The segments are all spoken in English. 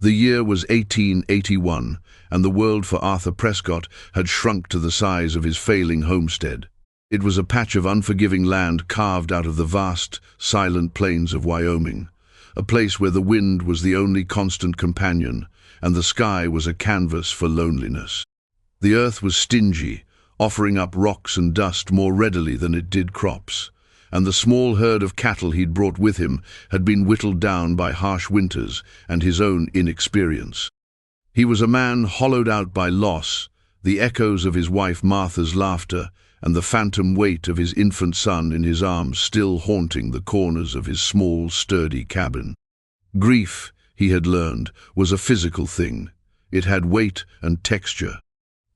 The year was 1881, and the world for Arthur Prescott had shrunk to the size of his failing homestead. It was a patch of unforgiving land carved out of the vast, silent plains of Wyoming, a place where the wind was the only constant companion, and the sky was a canvas for loneliness. The earth was stingy, offering up rocks and dust more readily than it did crops, and the small herd of cattle he'd brought with him had been whittled down by harsh winters and his own inexperience. He was a man hollowed out by loss, the echoes of his wife Martha's laughter and the phantom weight of his infant son in his arms still haunting the corners of his small, sturdy cabin. Grief, he had learned, was a physical thing. It had weight and texture.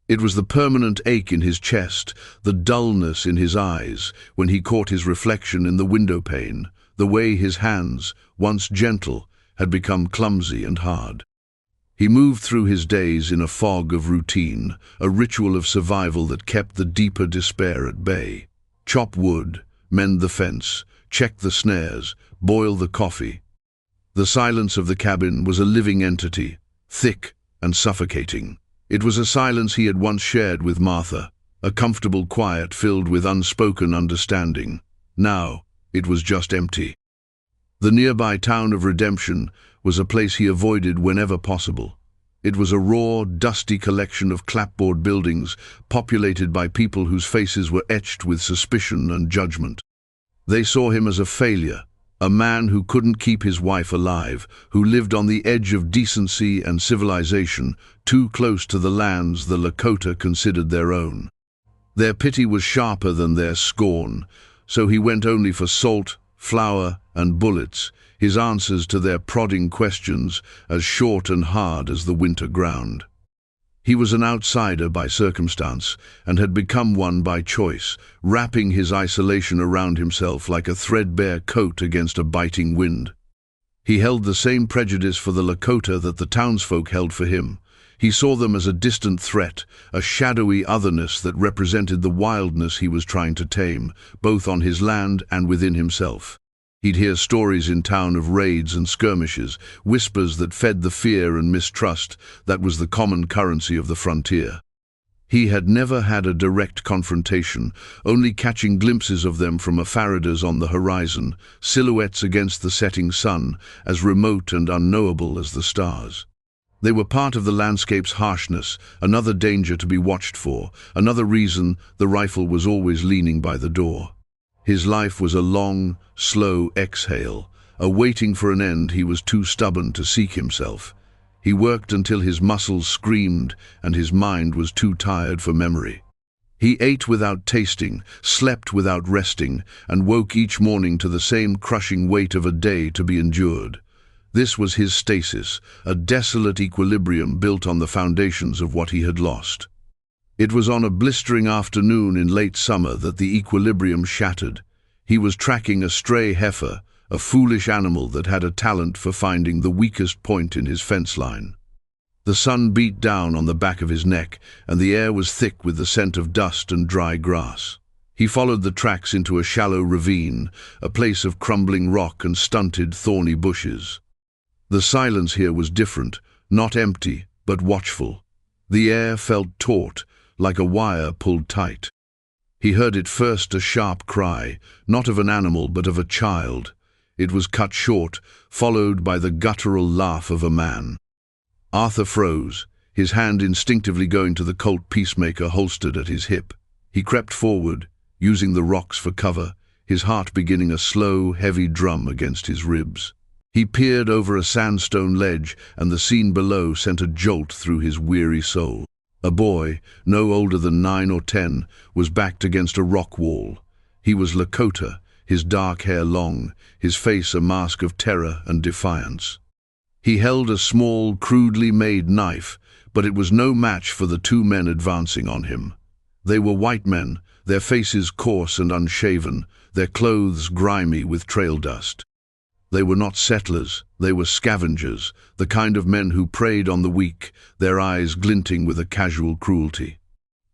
It was the permanent ache in his chest, the dullness in his eyes when he caught his reflection in the window pane, the way his hands, once gentle, had become clumsy and hard. He moved through his days in a fog of routine, a ritual of survival that kept the deeper despair at bay. Chop wood, mend the fence, check the snares, boil the coffee. The silence of the cabin was a living entity, thick and suffocating. It was a silence he had once shared with Martha, a comfortable quiet filled with unspoken understanding. Now, it was just empty. The nearby town of Redemption was a place he avoided whenever possible. It was a raw, dusty collection of clapboard buildings populated by people whose faces were etched with suspicion and judgment. They saw him as a failure, a man who couldn't keep his wife alive, who lived on the edge of decency and civilization, too close to the lands the Lakota considered their own. Their pity was sharper than their scorn, so he went only for salt, flour, and bullets, his answers to their prodding questions as short and hard as the winter ground. He was an outsider by circumstance, and had become one by choice, wrapping his isolation around himself like a threadbare coat against a biting wind. He held the same prejudice for the Lakota that the townsfolk held for him. He saw them as a distant threat, a shadowy otherness that represented the wildness he was trying to tame, both on his land and within himself. He'd hear stories in town of raids and skirmishes, whispers that fed the fear and mistrust that was the common currency of the frontier. He had never had a direct confrontation, only catching glimpses of them from afaradas on the horizon, silhouettes against the setting sun, as remote and unknowable as the stars. They were part of the landscape's harshness, another danger to be watched for, another reason the rifle was always leaning by the door. His life was a long, slow exhale, a waiting for an end he was too stubborn to seek himself. He worked until his muscles screamed and his mind was too tired for memory. He ate without tasting, slept without resting, and woke each morning to the same crushing weight of a day to be endured. This was his stasis, a desolate equilibrium built on the foundations of what he had lost. It was on a blistering afternoon in late summer that the equilibrium shattered. He was tracking a stray heifer, a foolish animal that had a talent for finding the weakest point in his fence line. The sun beat down on the back of his neck, and the air was thick with the scent of dust and dry grass. He followed the tracks into a shallow ravine, a place of crumbling rock and stunted, thorny bushes. The silence here was different, not empty, but watchful. The air felt taut, like a wire pulled tight. He heard at first a sharp cry, not of an animal but of a child. It was cut short, followed by the guttural laugh of a man. Arthur froze, his hand instinctively going to the Colt Peacemaker holstered at his hip. He crept forward, using the rocks for cover, his heart beginning a slow, heavy drum against his ribs. He peered over a sandstone ledge, and the scene below sent a jolt through his weary soul. A boy, no older than 9 or 10, was backed against a rock wall. He was Lakota, his dark hair long, his face a mask of terror and defiance. He held a small, crudely made knife, but it was no match for the two men advancing on him. They were white men, their faces coarse and unshaven, their clothes grimy with trail dust. They were not settlers, they were scavengers, the kind of men who preyed on the weak, their eyes glinting with a casual cruelty.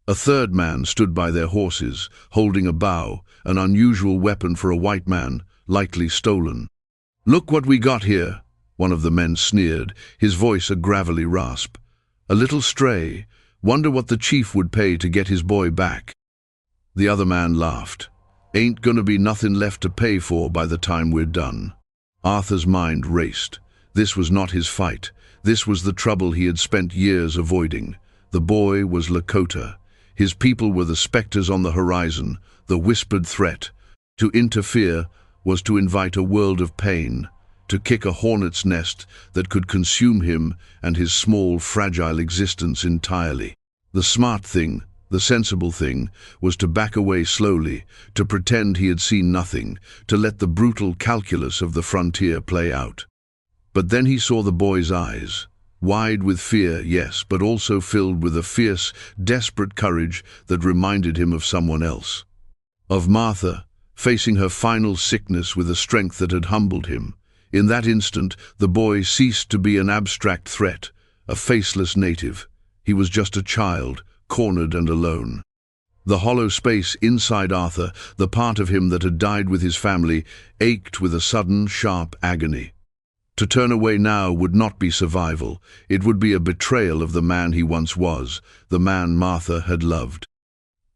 A third man stood by their horses, holding a bow, an unusual weapon for a white man, likely stolen. "Look what we got here," one of the men sneered, his voice a gravelly rasp. "A little stray. Wonder what the chief would pay to get his boy back." The other man laughed. "Ain't gonna be nothing left to pay for by the time we're done." Arthur's mind raced. This was not his fight. This was the trouble he had spent years avoiding. The boy was Lakota. His people were the specters on the horizon, the whispered threat. To interfere was to invite a world of pain, to kick a hornet's nest that could consume him and his small, fragile existence entirely. The smart thing, the sensible thing, was to back away slowly, to pretend he had seen nothing, to let the brutal calculus of the frontier play out. But then he saw the boy's eyes, wide with fear, yes, but also filled with a fierce, desperate courage that reminded him of someone else. Of Martha, facing her final sickness with a strength that had humbled him. In that instant, the boy ceased to be an abstract threat, a faceless native. He was just a child, cornered and alone. The hollow space inside Arthur, the part of him that had died with his family, ached with a sudden, sharp agony. To turn away now would not be survival. It would be a betrayal of the man he once was, the man Martha had loved.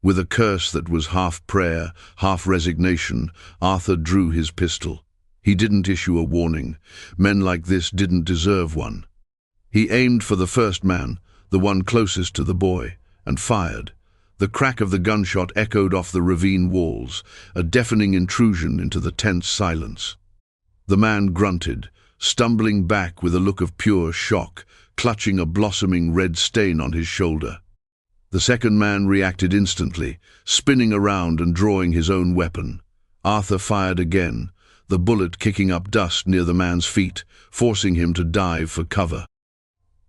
With a curse that was half prayer, half resignation, Arthur drew his pistol. He didn't issue a warning. Men like this didn't deserve one. He aimed for the first man, the one closest to the boy, and fired. The crack of the gunshot echoed off the ravine walls, a deafening intrusion into the tense silence. The man grunted, stumbling back with a look of pure shock, clutching a blossoming red stain on his shoulder. The second man reacted instantly, spinning around and drawing his own weapon. Arthur fired again, the bullet kicking up dust near the man's feet, forcing him to dive for cover.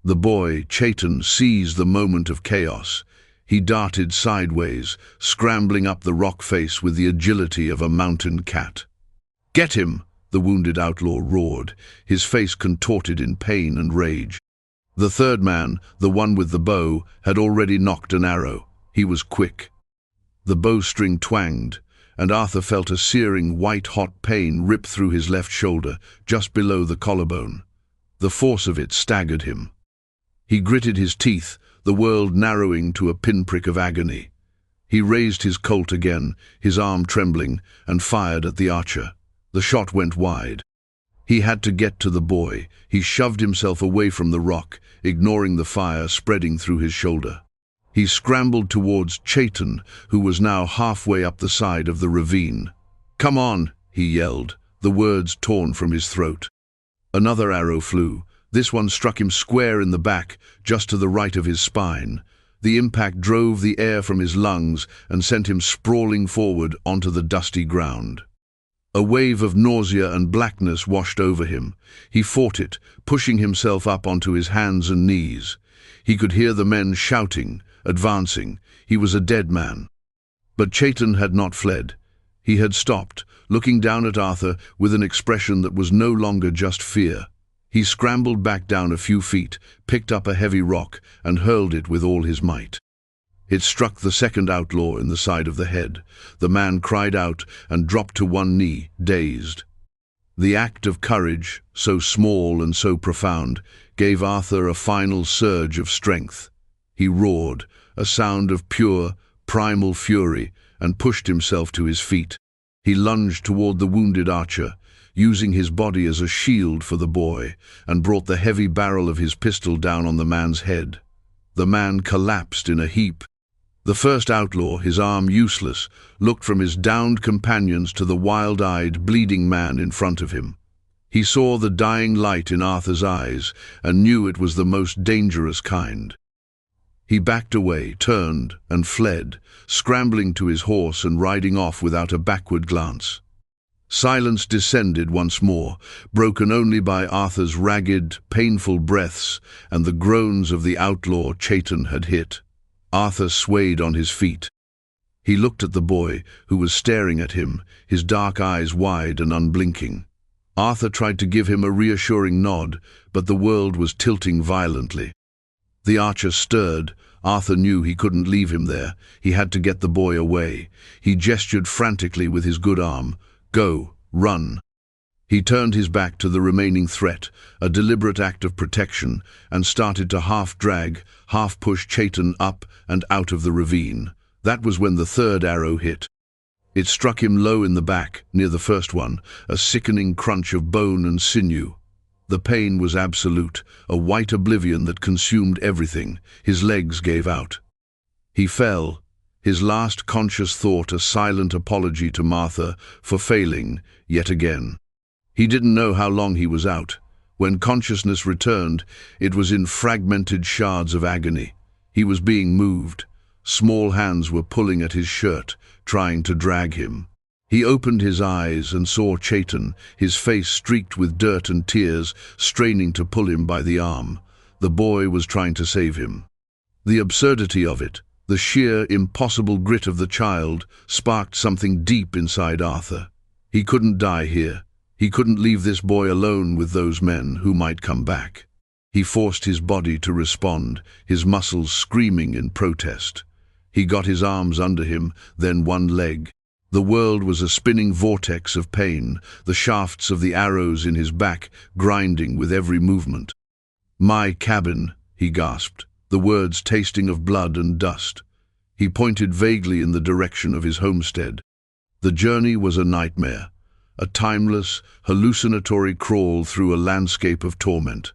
The boy, Chaitan, seized the moment of chaos. He darted sideways, scrambling up the rock face with the agility of a mountain cat. "Get him!" the wounded outlaw roared, his face contorted in pain and rage. The third man, the one with the bow, had already nocked an arrow. He was quick. The bowstring twanged, and Arthur felt a searing, white-hot pain rip through his left shoulder, just below the collarbone. The force of it staggered him. He gritted his teeth, the world narrowing to a pinprick of agony. He raised his Colt again, his arm trembling, and fired at the archer. The shot went wide. He had to get to the boy. He shoved himself away from the rock, ignoring the fire spreading through his shoulder. He scrambled towards Chaitan, who was now halfway up the side of the ravine. "Come on," he yelled, the words torn from his throat. Another arrow flew. This one struck him square in the back, just to the right of his spine. The impact drove the air from his lungs and sent him sprawling forward onto the dusty ground. A wave of nausea and blackness washed over him. He fought it, pushing himself up onto his hands and knees. He could hear the men shouting, advancing. He was a dead man. But Chaitan had not fled. He had stopped, looking down at Arthur with an expression that was no longer just fear. He scrambled back down a few feet, picked up a heavy rock, and hurled it with all his might. It struck the second outlaw in the side of the head. The man cried out and dropped to one knee, dazed. The act of courage, so small and so profound, gave Arthur a final surge of strength. He roared, a sound of pure, primal fury, and pushed himself to his feet. He lunged toward the wounded archer, using his body as a shield for the boy, and brought the heavy barrel of his pistol down on the man's head. The man collapsed in a heap. The first outlaw, his arm useless, looked from his downed companions to the wild-eyed, bleeding man in front of him. He saw the dying light in Arthur's eyes and knew it was the most dangerous kind. He backed away, turned, and fled, scrambling to his horse and riding off without a backward glance. Silence descended once more, broken only by Arthur's ragged, painful breaths and the groans of the outlaw Chaitan had hit. Arthur swayed on his feet. He looked at the boy, who was staring at him, his dark eyes wide and unblinking. Arthur tried to give him a reassuring nod, but the world was tilting violently. The archer stirred. Arthur knew he couldn't leave him there. He had to get the boy away. He gestured frantically with his good arm. "Go, run." He turned his back to the remaining threat, a deliberate act of protection, and started to half-drag, half-push Chaitan up and out of the ravine. That was when the third arrow hit. It struck him low in the back, near the first one, a sickening crunch of bone and sinew. The pain was absolute, a white oblivion that consumed everything. His legs gave out. He fell, his last conscious thought a silent apology to Martha for failing, yet again. He didn't know how long he was out. When consciousness returned, it was in fragmented shards of agony. He was being moved. Small hands were pulling at his shirt, trying to drag him. He opened his eyes and saw Chaitan, his face streaked with dirt and tears, straining to pull him by the arm. The boy was trying to save him. The absurdity of it, the sheer, impossible grit of the child, sparked something deep inside Arthur. He couldn't die here. He couldn't leave this boy alone with those men who might come back. He forced his body to respond, his muscles screaming in protest. He got his arms under him, then one leg. The world was a spinning vortex of pain, the shafts of the arrows in his back grinding with every movement. "My cabin," he gasped, the words tasting of blood and dust. He pointed vaguely in the direction of his homestead. The journey was a nightmare, a timeless, hallucinatory crawl through a landscape of torment.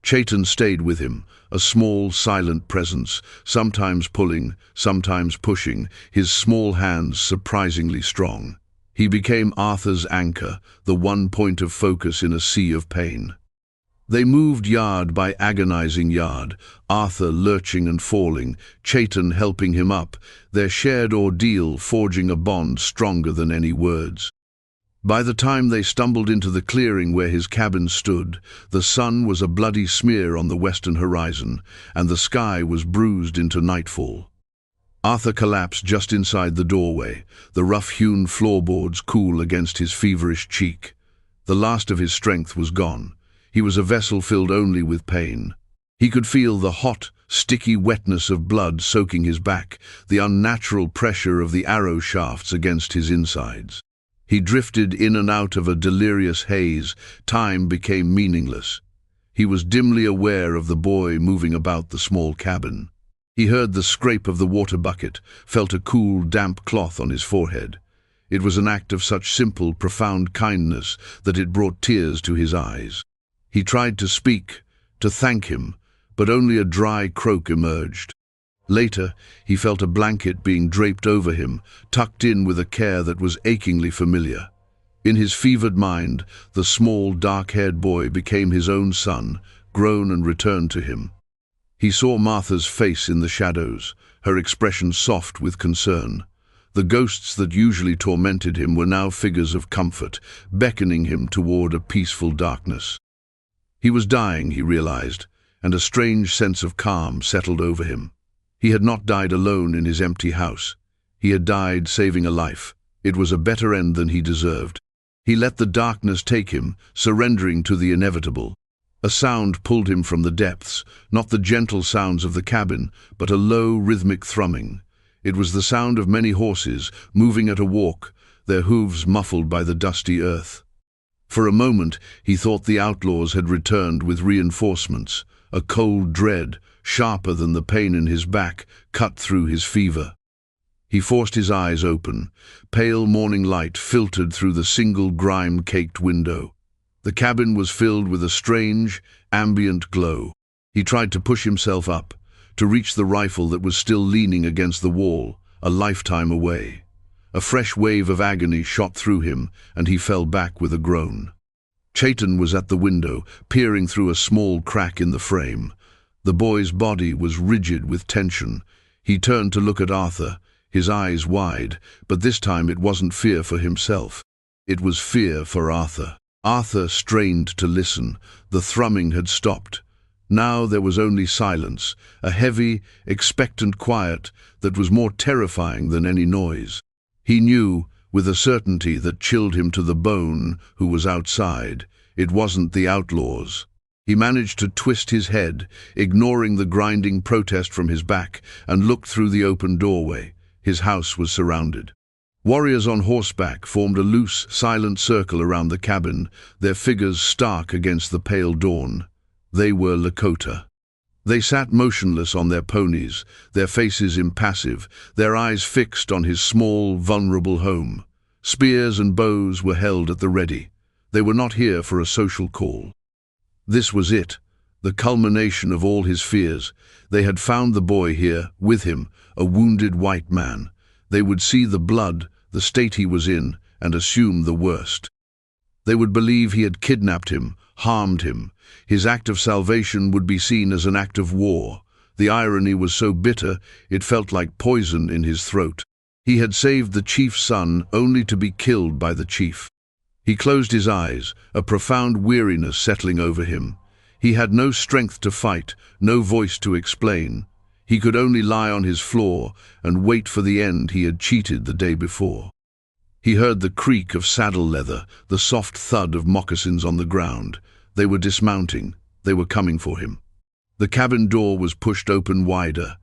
Chaitan stayed with him, a small, silent presence, sometimes pulling, sometimes pushing, his small hands surprisingly strong. He became Arthur's anchor, the one point of focus in a sea of pain. They moved yard by agonizing yard, Arthur lurching and falling, Chaitan helping him up, their shared ordeal forging a bond stronger than any words. By the time they stumbled into the clearing where his cabin stood, the sun was a bloody smear on the western horizon, and the sky was bruised into nightfall. Arthur collapsed just inside the doorway, the rough-hewn floorboards cool against his feverish cheek. The last of his strength was gone. He was a vessel filled only with pain. He could feel the hot, sticky wetness of blood soaking his back, the unnatural pressure of the arrow shafts against his insides. He drifted in and out of a delirious haze. Time became meaningless. He was dimly aware of the boy moving about the small cabin. He heard the scrape of the water bucket, felt a cool, damp cloth on his forehead. It was an act of such simple, profound kindness that it brought tears to his eyes. He tried to speak, to thank him, but only a dry croak emerged. Later, he felt a blanket being draped over him, tucked in with a care that was achingly familiar. In his fevered mind, the small, dark-haired boy became his own son, grown and returned to him. He saw Martha's face in the shadows, her expression soft with concern. The ghosts that usually tormented him were now figures of comfort, beckoning him toward a peaceful darkness. He was dying, he realized, and a strange sense of calm settled over him. He had not died alone in his empty house. He had died saving a life. It was a better end than he deserved. He let the darkness take him, surrendering to the inevitable. A sound pulled him from the depths, not the gentle sounds of the cabin, but a low, rhythmic thrumming. It was the sound of many horses, moving at a walk, their hooves muffled by the dusty earth. For a moment, he thought the outlaws had returned with reinforcements. A cold dread, sharper than the pain in his back, cut through his fever. He forced his eyes open. Pale morning light filtered through the single grime-caked window. The cabin was filled with a strange, ambient glow. He tried to push himself up, to reach the rifle that was still leaning against the wall, a lifetime away. A fresh wave of agony shot through him, and he fell back with a groan. Chaitan was at the window, peering through a small crack in the frame. The boy's body was rigid with tension. He turned to look at Arthur, his eyes wide, but this time it wasn't fear for himself. It was fear for Arthur. Arthur strained to listen. The thrumming had stopped. Now there was only silence, a heavy, expectant quiet that was more terrifying than any noise. He knew, with a certainty that chilled him to the bone, who was outside. It wasn't the outlaws. He managed to twist his head, ignoring the grinding protest from his back, and looked through the open doorway. His house was surrounded. Warriors on horseback formed a loose, silent circle around the cabin, their figures stark against the pale dawn. They were Lakota. They sat motionless on their ponies, their faces impassive, their eyes fixed on his small, vulnerable home. Spears and bows were held at the ready. They were not here for a social call. This was it, the culmination of all his fears. They had found the boy here, with him, a wounded white man. They would see the blood, the state he was in, and assume the worst. They would believe he had kidnapped him, harmed him. His act of salvation would be seen as an act of war. The irony was so bitter, it felt like poison in his throat. He had saved the chief's son only to be killed by the chief. He closed his eyes, a profound weariness settling over him. He had no strength to fight, no voice to explain. He could only lie on his floor and wait for the end he had cheated the day before. He heard the creak of saddle leather, the soft thud of moccasins on the ground. They were dismounting. They were coming for him. The cabin door was pushed open wider.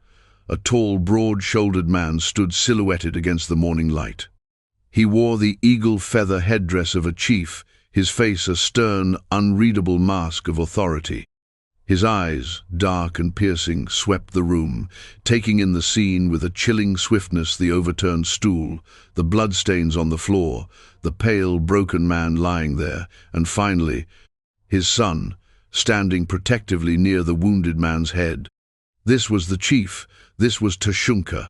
A tall, broad-shouldered man stood silhouetted against the morning light. He wore the eagle feather headdress of a chief, his face a stern, unreadable mask of authority. His eyes, dark and piercing, swept the room, taking in the scene with a chilling swiftness: the overturned stool, the bloodstains on the floor, the pale, broken man lying there, and finally, his son, standing protectively near the wounded man's head. This was the chief. This was Tashunka.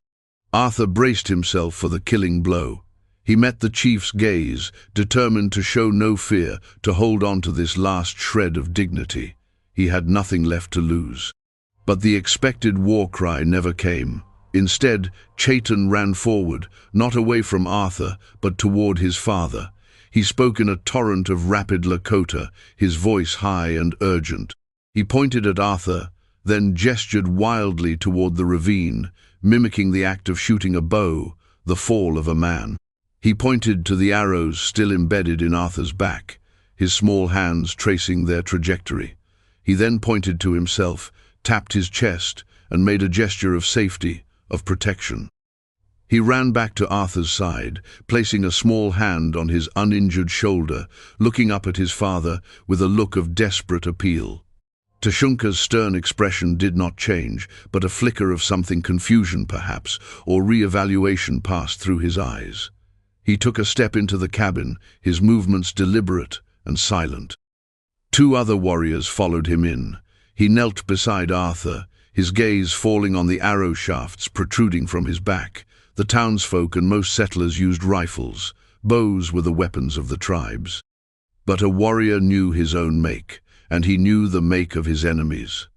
Arthur braced himself for the killing blow. He met the chief's gaze, determined to show no fear, to hold on to this last shred of dignity. He had nothing left to lose. But the expected war cry never came. Instead, Chaitan ran forward, not away from Arthur, but toward his father. He spoke in a torrent of rapid Lakota, his voice high and urgent. He pointed at Arthur, then gestured wildly toward the ravine, mimicking the act of shooting a bow, the fall of a man. He pointed to the arrows still embedded in Arthur's back, his small hands tracing their trajectory. He then pointed to himself, tapped his chest, and made a gesture of safety, of protection. He ran back to Arthur's side, placing a small hand on his uninjured shoulder, looking up at his father with a look of desperate appeal. Tashunka's stern expression did not change, but a flicker of something, confusion perhaps, or re-evaluation, passed through his eyes. He took a step into the cabin, his movements deliberate and silent. 2 other warriors followed him in. He knelt beside Arthur, his gaze falling on the arrow shafts protruding from his back. The townsfolk and most settlers used rifles. Bows were the weapons of the tribes. But a warrior knew his own make, and he knew the make of his enemies.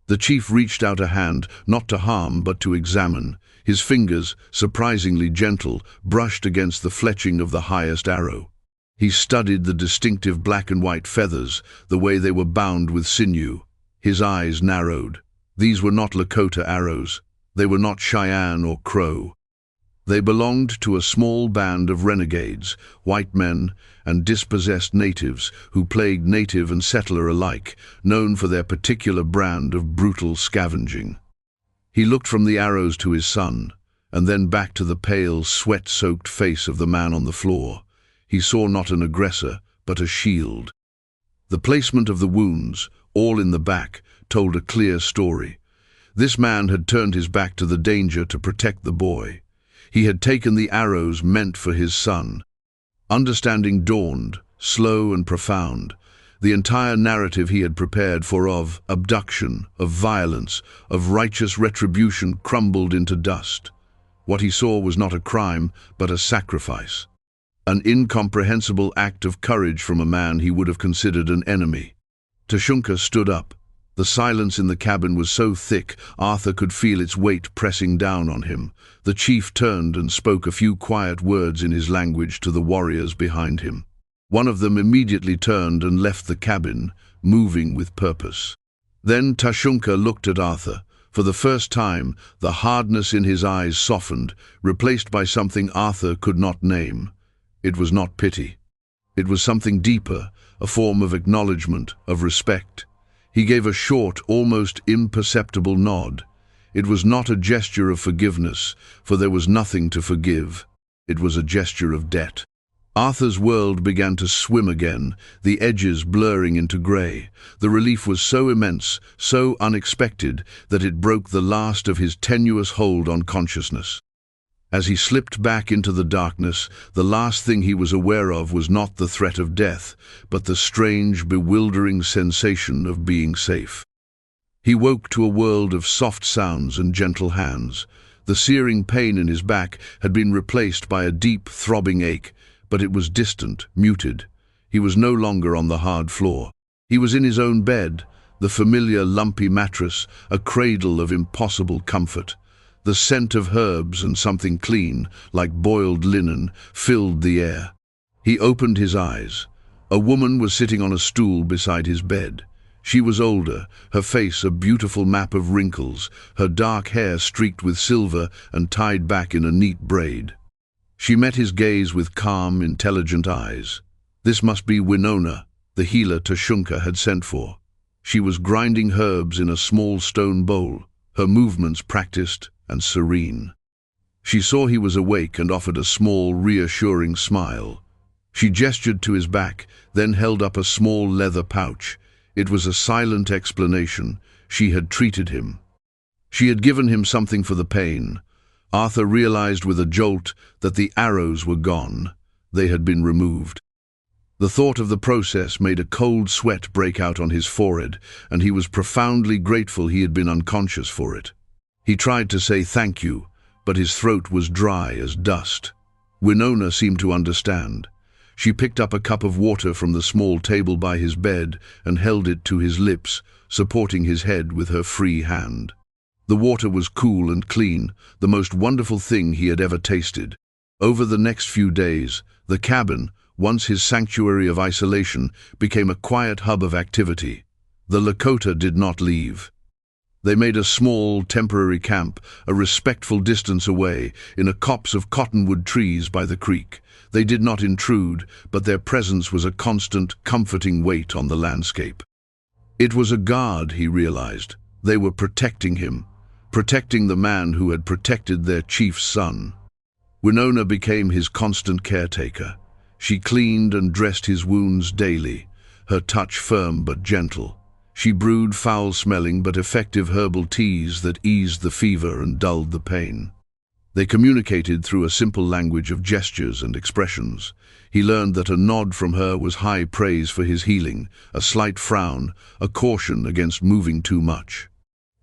The chief reached out a hand, not to harm, but to examine. His fingers, surprisingly gentle, brushed against the fletching of the highest arrow. He studied the distinctive black and white feathers, the way they were bound with sinew. His eyes narrowed. These were not Lakota arrows. They were not Cheyenne or Crow. They belonged to a small band of renegades, white men and dispossessed natives who plagued native and settler alike, known for their particular brand of brutal scavenging. He looked from the arrows to his son, and then back to the pale, sweat-soaked face of the man on the floor. He saw not an aggressor, but a shield. The placement of the wounds, all in the back, told a clear story. This man had turned his back to the danger to protect the boy. He had taken the arrows meant for his son. Understanding dawned, slow and profound. The entire narrative he had prepared for of abduction, of violence, of righteous retribution crumbled into dust. What he saw was not a crime, but a sacrifice. An incomprehensible act of courage from a man he would have considered an enemy. Tashunka stood up. The silence in the cabin was so thick, Arthur could feel its weight pressing down on him. The chief turned and spoke a few quiet words in his language to the warriors behind him. One of them immediately turned and left the cabin, moving with purpose. Then Tashunka looked at Arthur. For the first time, the hardness in his eyes softened, replaced by something Arthur could not name. It was not pity. It was something deeper, a form of acknowledgement, of respect. He gave a short, almost imperceptible nod. It was not a gesture of forgiveness, for there was nothing to forgive. It was a gesture of debt. Arthur's world began to swim again, the edges blurring into grey. The relief was so immense, so unexpected, that it broke the last of his tenuous hold on consciousness. As he slipped back into the darkness, the last thing he was aware of was not the threat of death, but the strange, bewildering sensation of being safe. He woke to a world of soft sounds and gentle hands. The searing pain in his back had been replaced by a deep, throbbing ache, but it was distant, muted. He was no longer on the hard floor. He was in his own bed, the familiar lumpy mattress, a cradle of impossible comfort. The scent of herbs and something clean, like boiled linen, filled the air. He opened his eyes. A woman was sitting on a stool beside his bed. She was older, her face a beautiful map of wrinkles, her dark hair streaked with silver and tied back in a neat braid. She met his gaze with calm, intelligent eyes. This must be Winona, the healer Tashunka had sent for. She was grinding herbs in a small stone bowl, her movements practiced and serene. She saw he was awake and offered a small, reassuring smile. She gestured to his back, then held up a small leather pouch. It was a silent explanation. She had treated him. She had given him something for the pain. Arthur realized with a jolt that the arrows were gone. They had been removed. The thought of the process made a cold sweat break out on his forehead, and he was profoundly grateful he had been unconscious for it. He tried to say thank you, but his throat was dry as dust. Winona seemed to understand. She picked up a cup of water from the small table by his bed and held it to his lips, supporting his head with her free hand. The water was cool and clean, the most wonderful thing he had ever tasted. Over the next few days, the cabin, once his sanctuary of isolation, became a quiet hub of activity. The Lakota did not leave. They made a small, temporary camp, a respectful distance away, in a copse of cottonwood trees by the creek. They did not intrude, but their presence was a constant, comforting weight on the landscape. It was a guard, he realized. They were protecting him, protecting the man who had protected their chief's son. Winona became his constant caretaker. She cleaned and dressed his wounds daily, her touch firm but gentle. She brewed foul-smelling but effective herbal teas that eased the fever and dulled the pain. They communicated through a simple language of gestures and expressions. He learned that a nod from her was high praise for his healing, a slight frown, a caution against moving too much.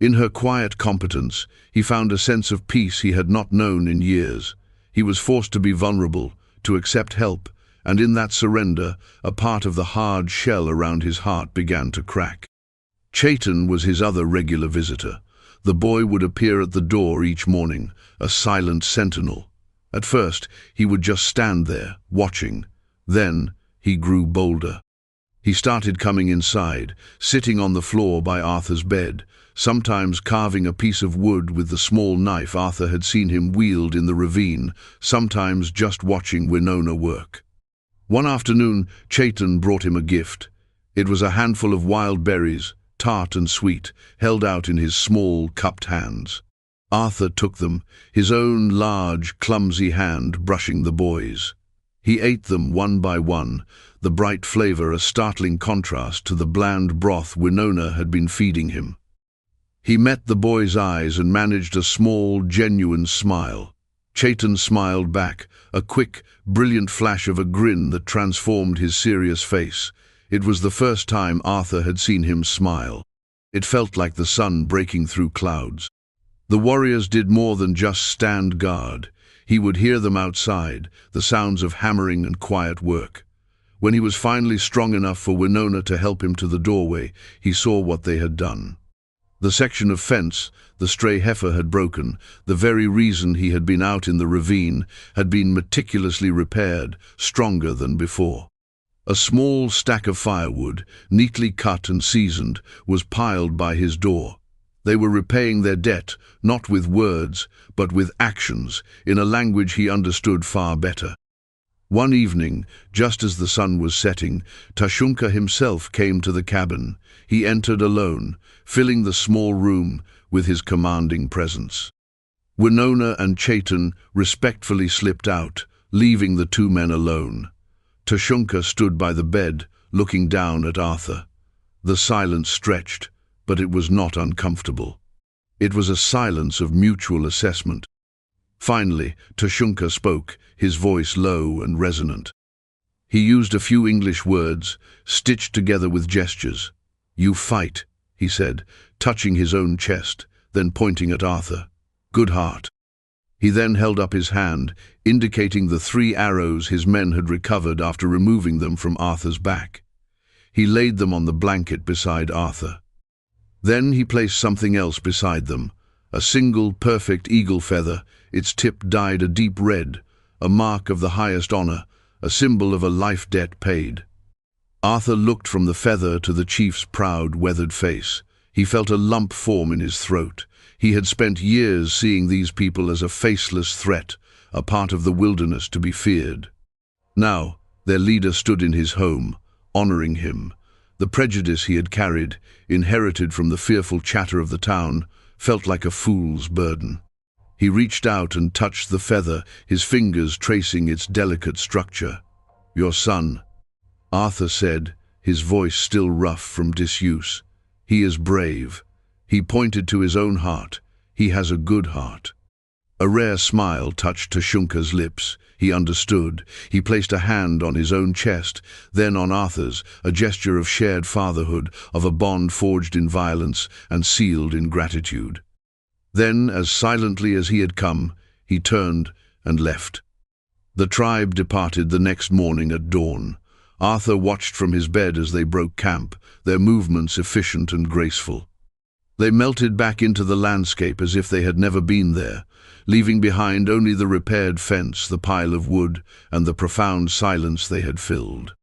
In her quiet competence, he found a sense of peace he had not known in years. He was forced to be vulnerable, to accept help, and in that surrender, a part of the hard shell around his heart began to crack. Chaitan was his other regular visitor. The boy would appear at the door each morning, a silent sentinel. At first, he would just stand there, watching. Then, he grew bolder. He started coming inside, sitting on the floor by Arthur's bed, sometimes carving a piece of wood with the small knife Arthur had seen him wield in the ravine, sometimes just watching Winona work. One afternoon, Chaitan brought him a gift. It was a handful of wild berries, tart and sweet, held out in his small, cupped hands. Arthur took them, his own large, clumsy hand brushing the boy's. He ate them one by one, the bright flavor a startling contrast to the bland broth Winona had been feeding him. He met the boy's eyes and managed a small, genuine smile. Chaitan smiled back, a quick, brilliant flash of a grin that transformed his serious face. It was the first time Arthur had seen him smile. It felt like the sun breaking through clouds. The warriors did more than just stand guard. He would hear them outside, the sounds of hammering and quiet work. When he was finally strong enough for Winona to help him to the doorway, he saw what they had done. The section of fence the stray heifer had broken, the very reason he had been out in the ravine, had been meticulously repaired, stronger than before. A small stack of firewood, neatly cut and seasoned, was piled by his door. They were repaying their debt, not with words, but with actions, in a language he understood far better. One evening, just as the sun was setting, Tashunka himself came to the cabin. He entered alone, filling the small room with his commanding presence. Winona and Chaitan respectfully slipped out, leaving the two men alone. Tashunka stood by the bed, looking down at Arthur. The silence stretched, but it was not uncomfortable. It was a silence of mutual assessment. Finally, Tashunka spoke, his voice low and resonant. He used a few English words, stitched together with gestures. "You fight," he said, touching his own chest, then pointing at Arthur. "Good heart." He then held up his hand, indicating the 3 arrows his men had recovered after removing them from Arthur's back. He laid them on the blanket beside Arthur. Then he placed something else beside them, a single perfect eagle feather, its tip dyed a deep red, a mark of the highest honor, a symbol of a life debt paid. Arthur looked from the feather to the chief's proud, weathered face. He felt a lump form in his throat. He had spent years seeing these people as a faceless threat, a part of the wilderness to be feared. Now, their leader stood in his home, honoring him. The prejudice he had carried, inherited from the fearful chatter of the town, felt like a fool's burden. He reached out and touched the feather, his fingers tracing its delicate structure. "Your son," Arthur said, his voice still rough from disuse. "He is brave." He pointed to his own heart. "He has a good heart." A rare smile touched Tashunka's lips. He understood. He placed a hand on his own chest, then on Arthur's, a gesture of shared fatherhood, of a bond forged in violence and sealed in gratitude. Then, as silently as he had come, he turned and left. The tribe departed the next morning at dawn. Arthur watched from his bed as they broke camp, their movements efficient and graceful. They melted back into the landscape as if they had never been there, leaving behind only the repaired fence, the pile of wood, and the profound silence they had filled.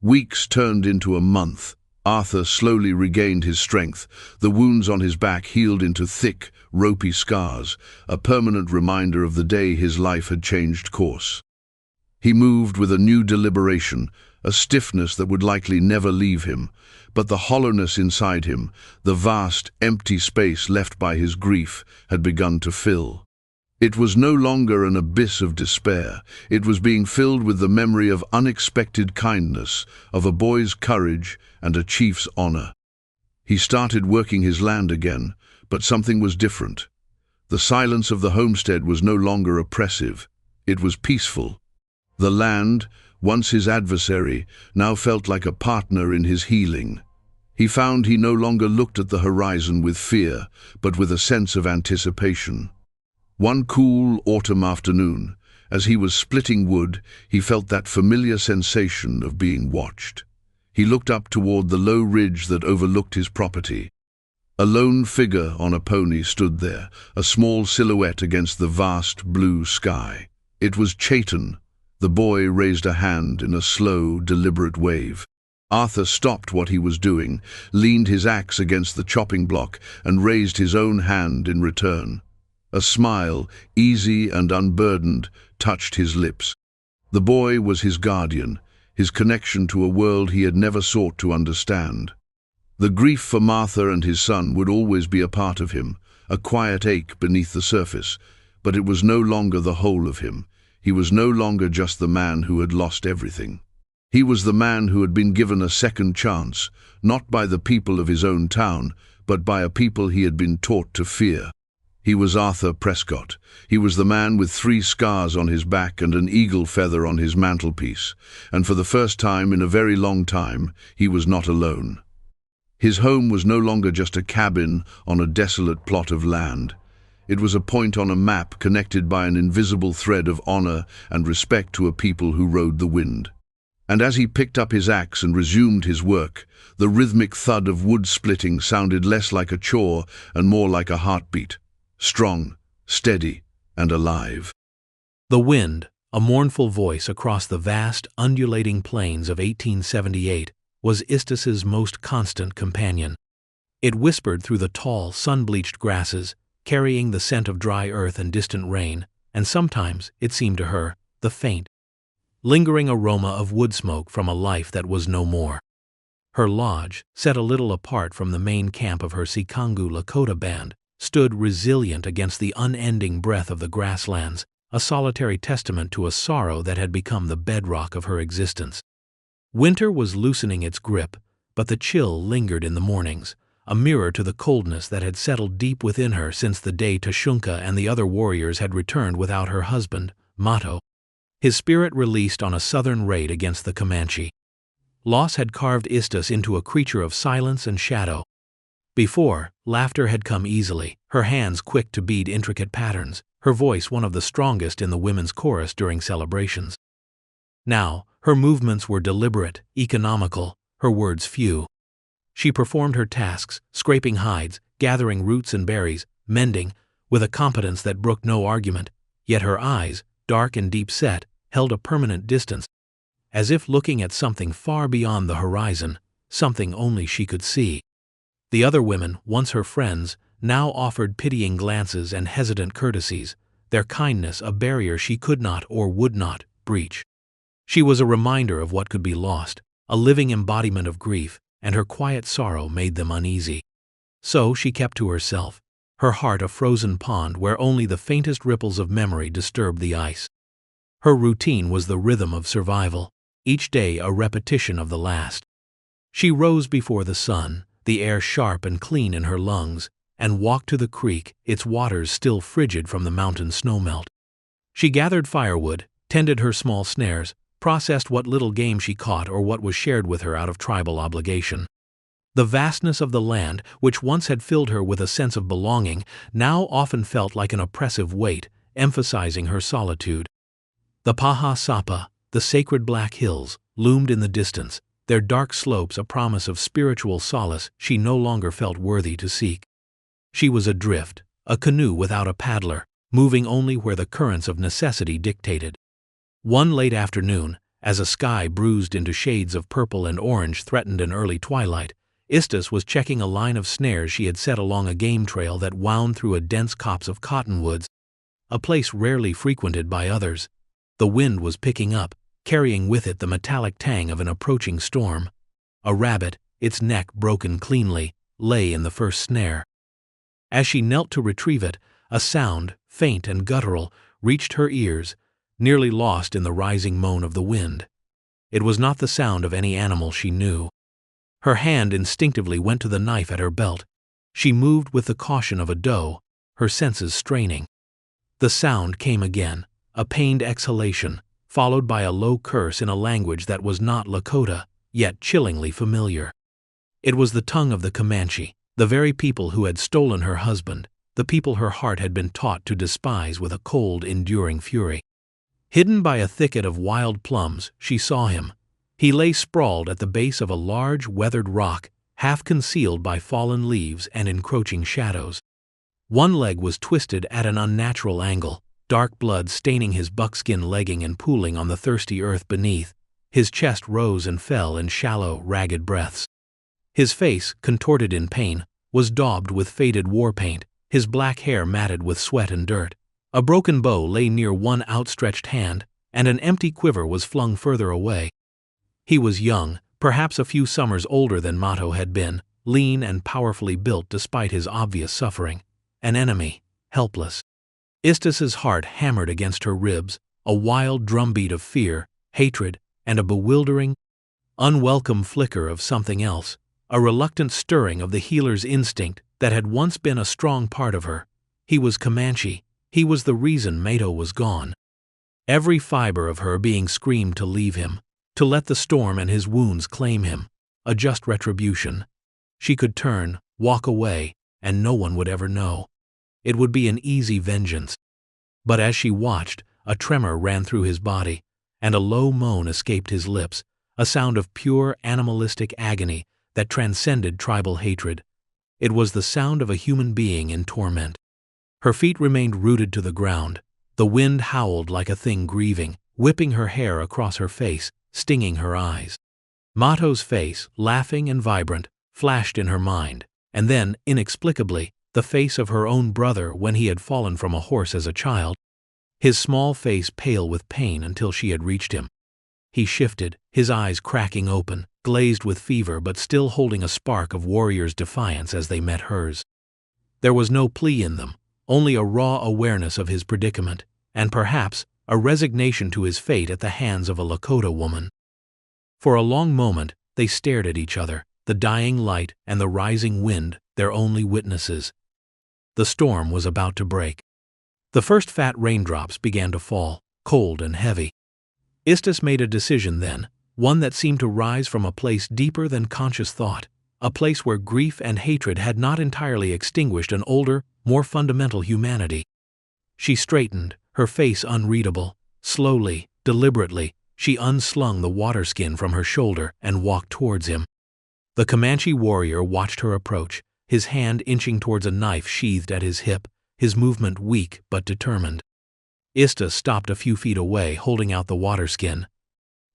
Weeks turned into a month. Arthur slowly regained his strength. The wounds on his back healed into thick, ropey scars, a permanent reminder of the day his life had changed course. He moved with a new deliberation, a stiffness that would likely never leave him, but the hollowness inside him, the vast, empty space left by his grief, had begun to fill. It was no longer an abyss of despair. It was being filled with the memory of unexpected kindness, of a boy's courage and a chief's honor. He started working his land again, but something was different. The silence of the homestead was no longer oppressive. It was peaceful. The land, once his adversary, now felt like a partner in his healing. He found he no longer looked at the horizon with fear, but with a sense of anticipation. One cool autumn afternoon, as he was splitting wood, he felt that familiar sensation of being watched. He looked up toward the low ridge that overlooked his property. A lone figure on a pony stood there, a small silhouette against the vast blue sky. It was Chaitan. The boy raised a hand in a slow, deliberate wave. Arthur stopped what he was doing, leaned his axe against the chopping block, and raised his own hand in return. A smile, easy and unburdened, touched his lips. The boy was his guardian, his connection to a world he had never sought to understand. The grief for Martha and his son would always be a part of him, a quiet ache beneath the surface, but it was no longer the whole of him. He was no longer just the man who had lost everything. He was the man who had been given a second chance, not by the people of his own town, but by a people he had been taught to fear. He was Arthur Prescott. He was the man with 3 scars on his back and an eagle feather on his mantelpiece, and for the first time in a very long time, he was not alone. His home was no longer just a cabin on a desolate plot of land. It was a point on a map connected by an invisible thread of honor and respect to a people who rode the wind. And as he picked up his axe and resumed his work, the rhythmic thud of wood splitting sounded less like a chore and more like a heartbeat, strong, steady, and alive. The wind, a mournful voice across the vast, undulating plains of 1878, was Istis's most constant companion. It whispered through the tall, sun-bleached grasses, carrying the scent of dry earth and distant rain, and sometimes, it seemed to her, the faint, lingering aroma of wood smoke from a life that was no more. Her lodge, set a little apart from the main camp of her Sikangu Lakota band, stood resilient against the unending breath of the grasslands, a solitary testament to a sorrow that had become the bedrock of her existence. Winter was loosening its grip, but the chill lingered in the mornings, a mirror to the coldness that had settled deep within her since the day Tashunka and the other warriors had returned without her husband, Mato, his spirit released on a southern raid against the Comanche. Loss had carved Istus into a creature of silence and shadow. Before, laughter had come easily, her hands quick to bead intricate patterns, her voice one of the strongest in the women's chorus during celebrations. Now, her movements were deliberate, economical, her words few. She performed her tasks, scraping hides, gathering roots and berries, mending, with a competence that brooked no argument, yet her eyes, dark and deep-set, held a permanent distance, as if looking at something far beyond the horizon, something only she could see. The other women, once her friends, now offered pitying glances and hesitant courtesies, their kindness a barrier she could not or would not breach. She was a reminder of what could be lost, a living embodiment of grief, and her quiet sorrow made them uneasy. So she kept to herself, her heart a frozen pond where only the faintest ripples of memory disturbed the ice. Her routine was the rhythm of survival, each day a repetition of the last. She rose before the sun, the air sharp and clean in her lungs, and walked to the creek, its waters still frigid from the mountain snowmelt. She gathered firewood, tended her small snares, processed what little game she caught or what was shared with her out of tribal obligation. The vastness of the land, which once had filled her with a sense of belonging, now often felt like an oppressive weight, emphasizing her solitude. The Paha Sapa, the sacred Black Hills, loomed in the distance, their dark slopes a promise of spiritual solace she no longer felt worthy to seek. She was adrift, a canoe without a paddler, moving only where the currents of necessity dictated. One late afternoon, as a sky bruised into shades of purple and orange threatened an early twilight, Istus was checking a line of snares she had set along a game trail that wound through a dense copse of cottonwoods, a place rarely frequented by others. The wind was picking up, carrying with it the metallic tang of an approaching storm. A rabbit, its neck broken cleanly, lay in the first snare. As she knelt to retrieve it, a sound, faint and guttural, reached her ears, nearly lost in the rising moan of the wind. It was not the sound of any animal she knew. Her hand instinctively went to the knife at her belt. She moved with the caution of a doe, her senses straining. The sound came again, a pained exhalation, followed by a low curse in a language that was not Lakota, yet chillingly familiar. It was the tongue of the Comanche, the very people who had stolen her husband, the people her heart had been taught to despise with a cold, enduring fury. Hidden by a thicket of wild plums, she saw him. He lay sprawled at the base of a large, weathered rock, half concealed by fallen leaves and encroaching shadows. One leg was twisted at an unnatural angle, dark blood staining his buckskin legging and pooling on the thirsty earth beneath. His chest rose and fell in shallow, ragged breaths. His face, contorted in pain, was daubed with faded war paint, his black hair matted with sweat and dirt. A broken bow lay near one outstretched hand, and an empty quiver was flung further away. He was young, perhaps a few summers older than Mato had been, lean and powerfully built despite his obvious suffering. An enemy, helpless. Istus's heart hammered against her ribs, a wild drumbeat of fear, hatred, and a bewildering, unwelcome flicker of something else, a reluctant stirring of the healer's instinct that had once been a strong part of her. He was Comanche. He was the reason Mato was gone. Every fiber of her being screamed to leave him, to let the storm and his wounds claim him, a just retribution. She could turn, walk away, and no one would ever know. It would be an easy vengeance. But as she watched, a tremor ran through his body, and a low moan escaped his lips, a sound of pure animalistic agony that transcended tribal hatred. It was the sound of a human being in torment. Her feet remained rooted to the ground. The wind howled like a thing grieving, whipping her hair across her face, stinging her eyes. Mato's face, laughing and vibrant, flashed in her mind, and then, inexplicably, the face of her own brother when he had fallen from a horse as a child, his small face pale with pain until she had reached him. He shifted, his eyes cracking open, glazed with fever but still holding a spark of warrior's defiance as they met hers. There was no plea in them, only a raw awareness of his predicament. and perhaps a resignation to his fate at the hands of a Lakota woman. For a long moment, they stared at each other, the dying light and the rising wind their only witnesses. The storm was about to break. The first fat raindrops began to fall, cold and heavy. Istis made a decision then, one that seemed to rise from a place deeper than conscious thought, a place where grief and hatred had not entirely extinguished an older, more fundamental humanity. She straightened, her face unreadable. Slowly, deliberately, she unslung the water skin from her shoulder and walked towards him. The Comanche warrior watched her approach, his hand inching towards a knife sheathed at his hip, his movement weak but determined. Istis stopped a few feet away, holding out the water skin.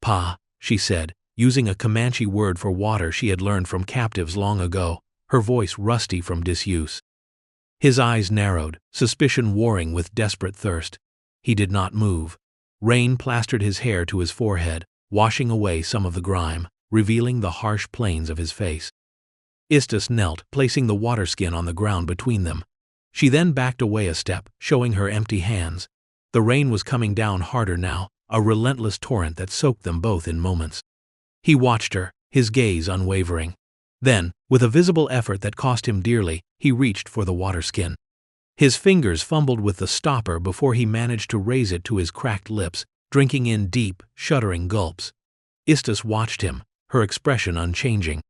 "Pa," she said, using a Comanche word for water she had learned from captives long ago, her voice rusty from disuse. His eyes narrowed, suspicion warring with desperate thirst. He did not move. Rain plastered his hair to his forehead, washing away some of the grime, revealing the harsh planes of his face. Istis knelt, placing the water skin on the ground between them. She then backed away a step, showing her empty hands. The rain was coming down harder now, a relentless torrent that soaked them both in moments. He watched her, his gaze unwavering. Then, with a visible effort that cost him dearly, he reached for the water skin. His fingers fumbled with the stopper before he managed to raise it to his cracked lips, drinking in deep, shuddering gulps. Istis watched him, her expression unchanging.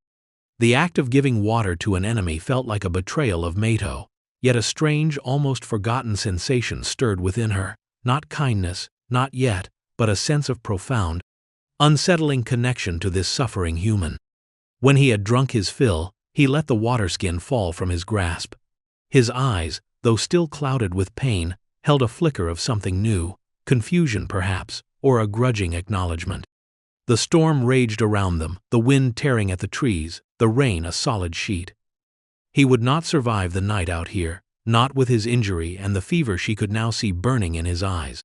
The act of giving water to an enemy felt like a betrayal of Mato, yet a strange, almost forgotten sensation stirred within her, not kindness, not yet, but a sense of profound, unsettling connection to this suffering human. When he had drunk his fill, he let the water skin fall from his grasp. His eyes, though still clouded with pain, held a flicker of something new, confusion perhaps, or a grudging acknowledgement. The storm raged around them, the wind tearing at the trees, the rain a solid sheet. He would not survive the night out here, not with his injury and the fever she could now see burning in his eyes.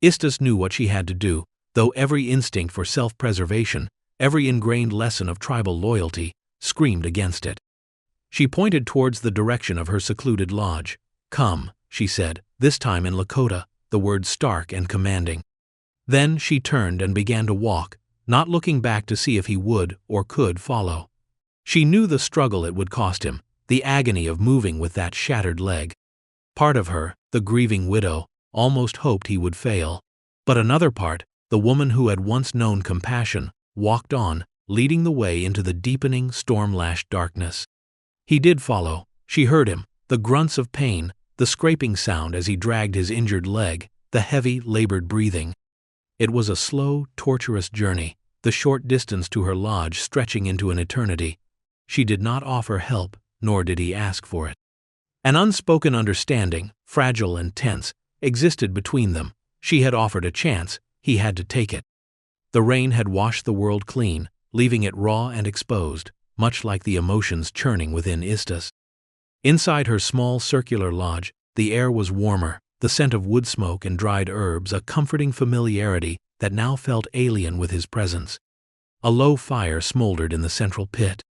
Istis knew what she had to do, though every instinct for self-preservation, every ingrained lesson of tribal loyalty, screamed against it. She pointed towards the direction of her secluded lodge. "Come," she said, this time in Lakota, the words stark and commanding. Then she turned and began to walk, not looking back to see if he would or could follow. She knew the struggle it would cost him, the agony of moving with that shattered leg. Part of her, the grieving widow, almost hoped he would fail. But another part, the woman who had once known compassion, walked on, leading the way into the deepening, storm-lashed darkness. He did follow. She heard him, the grunts of pain, the scraping sound as he dragged his injured leg, the heavy, labored breathing. It was a slow, torturous journey, the short distance to her lodge stretching into an eternity. She did not offer help, nor did he ask for it. An unspoken understanding, fragile and tense, existed between them. She had offered a chance, he had to take it. The rain had washed the world clean, leaving it raw and exposed, much like the emotions churning within Istis. Inside her small circular lodge, the air was warmer, the scent of wood smoke and dried herbs, a comforting familiarity that now felt alien with his presence. A low fire smoldered in the central pit.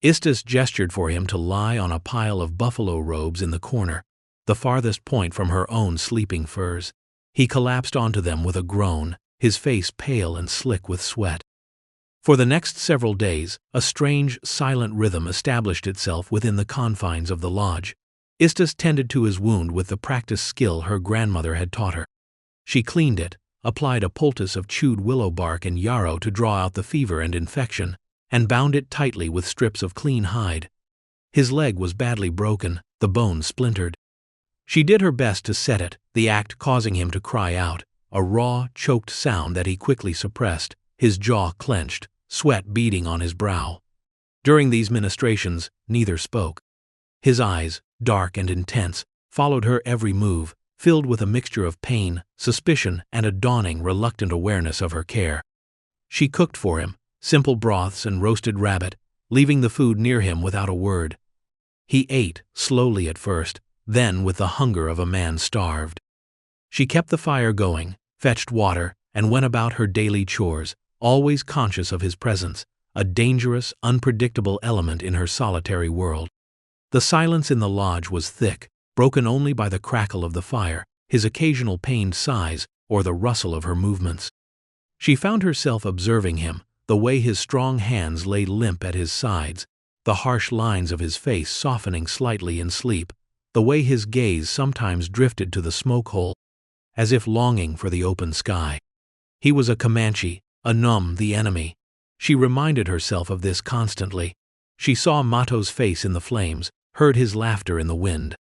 Istis gestured for him to lie on a pile of buffalo robes in the corner, the farthest point from her own sleeping furs. He collapsed onto them with a groan, his face pale and slick with sweat. For the next several days, a strange, silent rhythm established itself within the confines of the lodge. Istis tended to his wound with the practiced skill her grandmother had taught her. She cleaned it, applied a poultice of chewed willow bark and yarrow to draw out the fever and infection, and bound it tightly with strips of clean hide. His leg was badly broken, the bone splintered. She did her best to set it, the act causing him to cry out, a raw, choked sound that he quickly suppressed, his jaw clenched, sweat beading on his brow. During these ministrations, neither spoke. His eyes, dark and intense, followed her every move, filled with a mixture of pain, suspicion, and a dawning, reluctant awareness of her care. She cooked for him, simple broths and roasted rabbit, leaving the food near him without a word. He ate, slowly at first, then with the hunger of a man starved. She kept the fire going, fetched water, and went about her daily chores, always conscious of his presence, a dangerous, unpredictable element in her solitary world. The silence in the lodge was thick, broken only by the crackle of the fire, his occasional pained sighs, or the rustle of her movements. She found herself observing him, the way his strong hands lay limp at his sides, the harsh lines of his face softening slightly in sleep, the way his gaze sometimes drifted to the smoke hole, as if longing for the open sky. He was a Comanche, a Num, the enemy. She reminded herself of this constantly. She saw Mato's face in the flames, heard his laughter in the wind.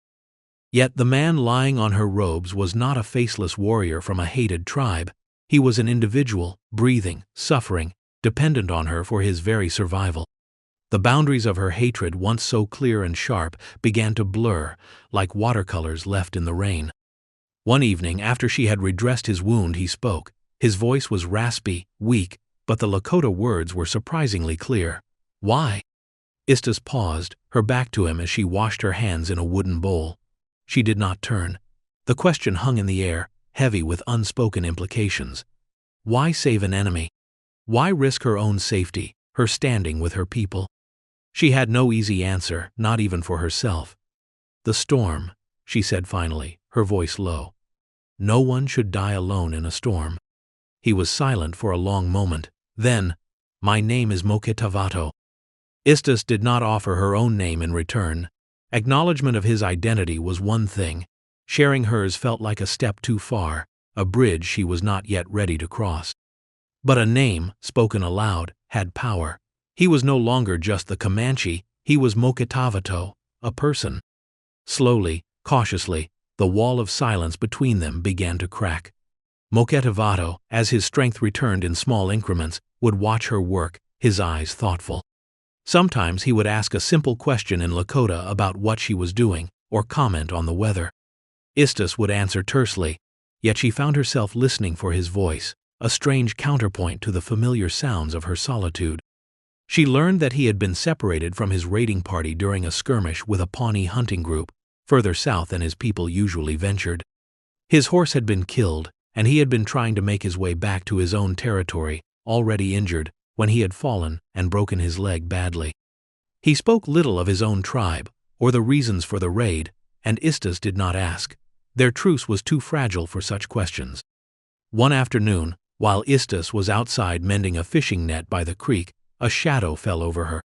Yet the man lying on her robes was not a faceless warrior from a hated tribe. He was an individual, breathing, suffering, dependent on her for his very survival. The boundaries of her hatred, once so clear and sharp, began to blur, like watercolors left in the rain. One evening, after she had redressed his wound, he spoke. His voice was raspy, weak, but the Lakota words were surprisingly clear. "Why?" Istus paused, her back to him as she washed her hands in a wooden bowl. She did not turn. The question hung in the air, heavy with unspoken implications. Why save an enemy? Why risk her own safety, her standing with her people? She had no easy answer, not even for herself. "The storm," she said finally, her voice low. "No one should die alone in a storm." He was silent for a long moment. Then, "My name is Moketavato." Istus did not offer her own name in return. Acknowledgement of his identity was one thing. Sharing hers felt like a step too far, a bridge she was not yet ready to cross. But a name, spoken aloud, had power. He was no longer just the Comanche, he was Moketavato, a person. Slowly, cautiously, the wall of silence between them began to crack. Moketavato, as his strength returned in small increments, would watch her work, his eyes thoughtful. Sometimes he would ask a simple question in Lakota about what she was doing, or comment on the weather. Istus would answer tersely, yet she found herself listening for his voice, a strange counterpoint to the familiar sounds of her solitude. She learned that he had been separated from his raiding party during a skirmish with a Pawnee hunting group, further south than his people usually ventured. His horse had been killed, and he had been trying to make his way back to his own territory, already injured, when he had fallen and broken his leg badly. He spoke little of his own tribe, or the reasons for the raid, and Istus did not ask. Their truce was too fragile for such questions. One afternoon, while Istus was outside mending a fishing net by the creek, a shadow fell over her.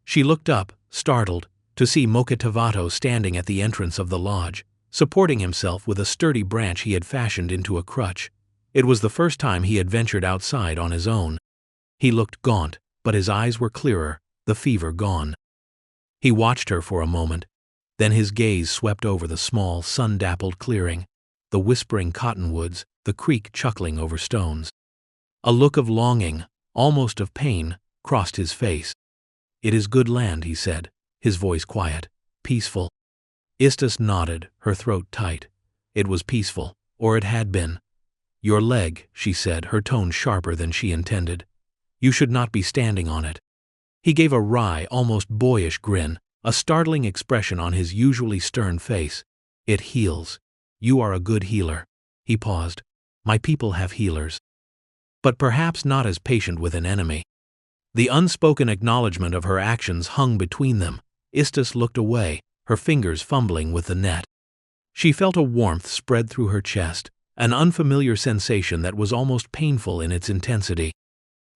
She looked up, startled, to see Moketavato standing at the entrance of the lodge, supporting himself with a sturdy branch he had fashioned into a crutch. It was the first time he had ventured outside on his own. He looked gaunt, but his eyes were clearer, the fever gone. He watched her for a moment. Then his gaze swept over the small, sun-dappled clearing, the whispering cottonwoods, the creek chuckling over stones. A look of longing, almost of pain, crossed his face. "It is good land," he said, his voice quiet, "peaceful." Istus nodded, her throat tight. It was peaceful, or it had been. "Your leg," she said, her tone sharper than she intended. "You should not be standing on it." He gave a wry, almost boyish grin, a startling expression on his usually stern face. "It heals. You are a good healer." He paused. "My people have healers. But perhaps not as patient with an enemy." The unspoken acknowledgement of her actions hung between them. Istus looked away, her fingers fumbling with the net. She felt a warmth spread through her chest, an unfamiliar sensation that was almost painful in its intensity.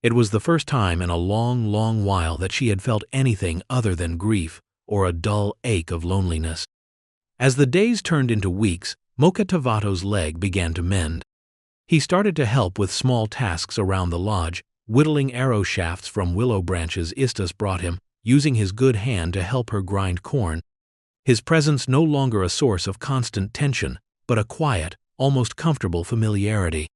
It was the first time in a long, long while that she had felt anything other than grief, or a dull ache of loneliness. As the days turned into weeks, Moketavato's leg began to mend. He started to help with small tasks around the lodge, whittling arrow shafts from willow branches Istus brought him, using his good hand to help her grind corn. His presence no longer a source of constant tension, but a quiet, almost comfortable familiarity.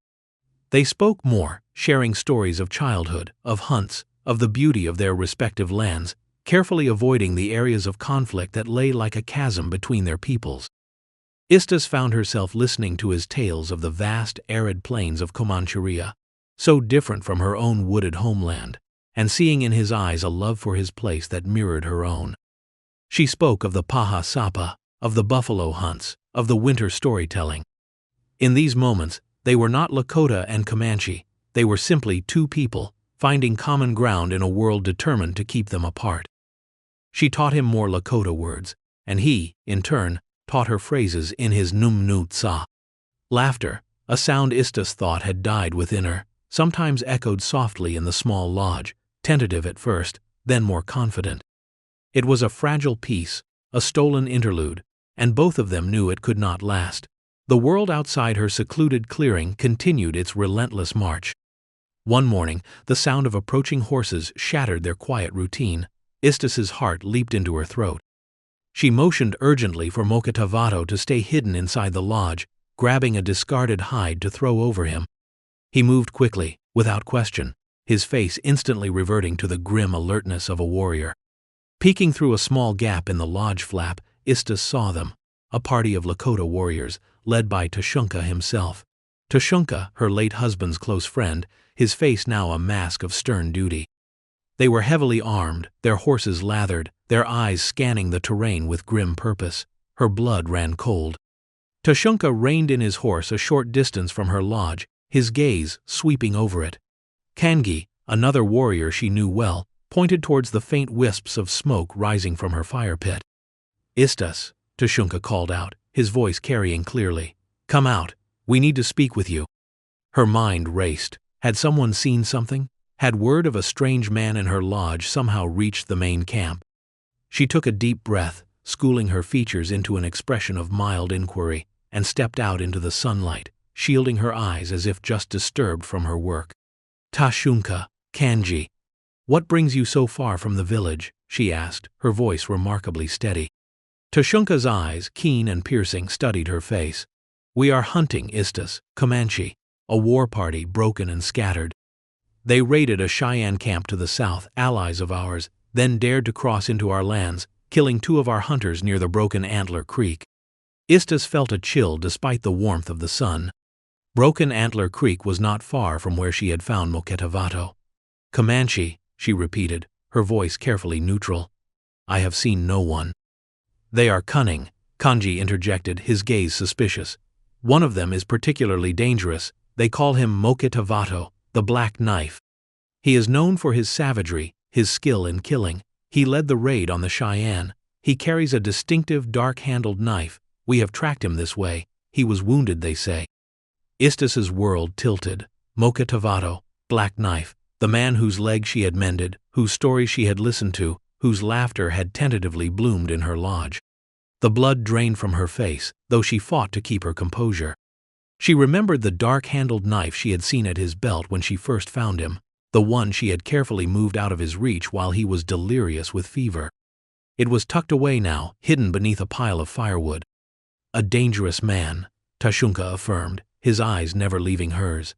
They spoke more, sharing stories of childhood, of hunts, of the beauty of their respective lands, carefully avoiding the areas of conflict that lay like a chasm between their peoples. Istus found herself listening to his tales of the vast, arid plains of Comancheria, so different from her own wooded homeland, and seeing in his eyes a love for his place that mirrored her own. She spoke of the Paha Sapa, of the buffalo hunts, of the winter storytelling. In these moments, they were not Lakota and Comanche, they were simply two people, finding common ground in a world determined to keep them apart. She taught him more Lakota words, and he, in turn, taught her phrases in his Num Nu Tsa. Laughter, a sound Istus thought had died within her, sometimes echoed softly in the small lodge, tentative at first, then more confident. It was a fragile peace, a stolen interlude, and both of them knew it could not last. The world outside her secluded clearing continued its relentless march. One morning, the sound of approaching horses shattered their quiet routine. Istus's heart leaped into her throat. She motioned urgently for Mokitavato to stay hidden inside the lodge, grabbing a discarded hide to throw over him. He moved quickly, without question, his face instantly reverting to the grim alertness of a warrior. Peeking through a small gap in the lodge flap, Istus saw them, a party of Lakota warriors, led by Tashunka himself. Tashunka, her late husband's close friend, his face now a mask of stern duty. They were heavily armed, their horses lathered, their eyes scanning the terrain with grim purpose. Her blood ran cold. Tashunka reined in his horse a short distance from her lodge, his gaze sweeping over it. Kangi, another warrior she knew well, pointed towards the faint wisps of smoke rising from her fire pit. "Istus," Tashunka called out, his voice carrying clearly. "Come out. We need to speak with you." Her mind raced. Had someone seen something? Had word of a strange man in her lodge somehow reached the main camp? She took a deep breath, schooling her features into an expression of mild inquiry, and stepped out into the sunlight, shielding her eyes as if just disturbed from her work. "Tashunka, Kangi, what brings you so far from the village?" she asked, her voice remarkably steady. Tashunka's eyes, keen and piercing, studied her face. "We are hunting Istus, Comanche, a war party broken and scattered. They raided a Cheyenne camp to the south, allies of ours, then dared to cross into our lands, killing 2 of our hunters near the Broken Antler Creek." Istus felt a chill despite the warmth of the sun. Broken Antler Creek was not far from where she had found Mokitavato. "Comanche," she repeated, her voice carefully neutral. "I have seen no one." "They are cunning," Kangi interjected, his gaze suspicious. "One of them is particularly dangerous. They call him Mokitavato, the Black Knife. He is known for his savagery, his skill in killing. He led the raid on the Cheyenne. He carries a distinctive dark-handled knife. We have tracked him this way. He was wounded, they say." Istus's world tilted. Mokitavato, Black Knife, the man whose leg she had mended, whose story she had listened to, whose laughter had tentatively bloomed in her lodge. The blood drained from her face, though she fought to keep her composure. She remembered the dark-handled knife she had seen at his belt when she first found him, the one she had carefully moved out of his reach while he was delirious with fever. It was tucked away now, hidden beneath a pile of firewood. "A dangerous man," Tashunka affirmed, his eyes never leaving hers.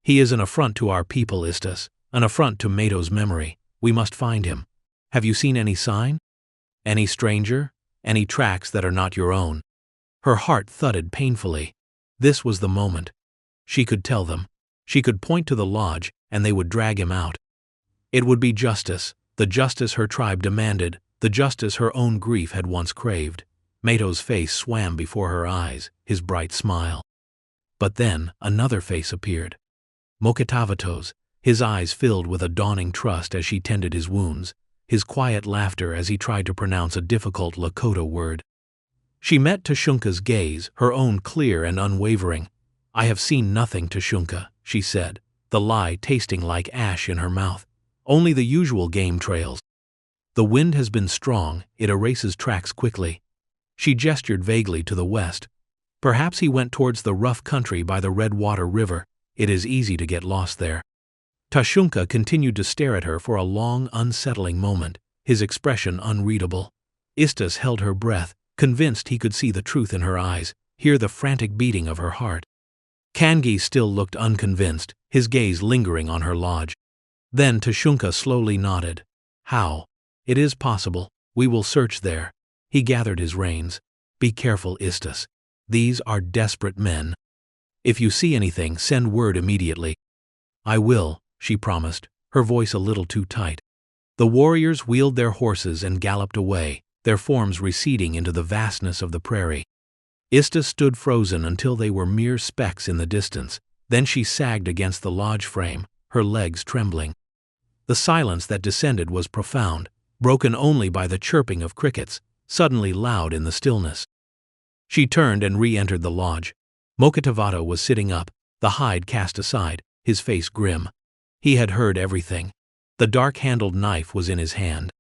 "He is an affront to our people, Istus, an affront to Mato's memory. We must find him. Have you seen any sign? Any stranger? Any tracks that are not your own?" Her heart thudded painfully. This was the moment. She could tell them. She could point to the lodge, and they would drag him out. It would be justice, the justice her tribe demanded, the justice her own grief had once craved. Mato's face swam before her eyes, his bright smile. But then another face appeared. Mokitavato's, his eyes filled with a dawning trust as she tended his wounds, his quiet laughter as he tried to pronounce a difficult Lakota word. She met Tashunka's gaze, her own clear and unwavering. "I have seen nothing, Tashunka," she said, the lie tasting like ash in her mouth. "Only the usual game trails. The wind has been strong, it erases tracks quickly." She gestured vaguely to the west. "Perhaps he went towards the rough country by the Redwater River. It is easy to get lost there." Tashunka continued to stare at her for a long, unsettling moment, his expression unreadable. Istus held her breath, convinced he could see the truth in her eyes, hear the frantic beating of her heart. Kangi still looked unconvinced, his gaze lingering on her lodge. Then Tashunka slowly nodded. "How? It is possible. We will search there." He gathered his reins. "Be careful, Istus. These are desperate men. If you see anything, send word immediately." "I will," she promised, her voice a little too tight. The warriors wheeled their horses and galloped away, their forms receding into the vastness of the prairie. Istus stood frozen until they were mere specks in the distance. Then she sagged against the lodge frame, her legs trembling. The silence that descended was profound, broken only by the chirping of crickets, suddenly loud in the stillness. She turned and re-entered the lodge. Mokitavato was sitting up, the hide cast aside, his face grim. He had heard everything. The dark-handled knife was in his hand.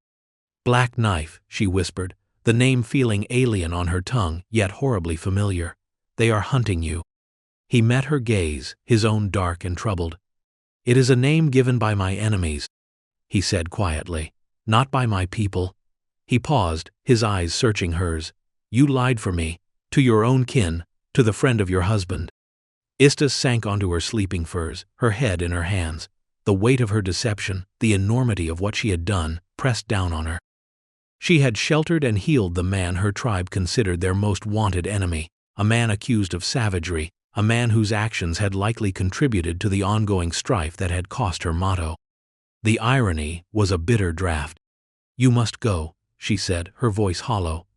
"Black knife," she whispered, the name feeling alien on her tongue, yet horribly familiar. "They are hunting you." He met her gaze, his own dark and troubled. "It is a name given by my enemies," he said quietly, "not by my people." He paused, his eyes searching hers. "You lied for me, to your own kin, to the friend of your husband." Istis sank onto her sleeping furs, her head in her hands. The weight of her deception, the enormity of what she had done, pressed down on her. She had sheltered and healed the man her tribe considered their most wanted enemy, a man accused of savagery, a man whose actions had likely contributed to the ongoing strife that had cost her motto. The irony was a bitter draught. "You must go," she said, her voice hollow.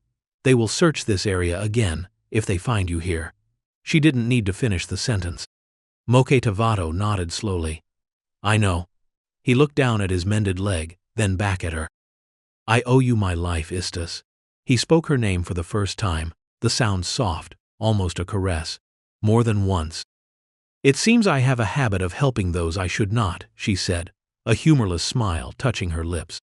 "They will search this area again, if they find you here." She didn't need to finish the sentence. Mokitavato nodded slowly. "I know." He looked down at his mended leg, then back at her. "I owe you my life, Istis." He spoke her name for the first time, the sound soft, almost a caress. "More than once." "It seems I have a habit of helping those I should not," she said, a humorless smile touching her lips.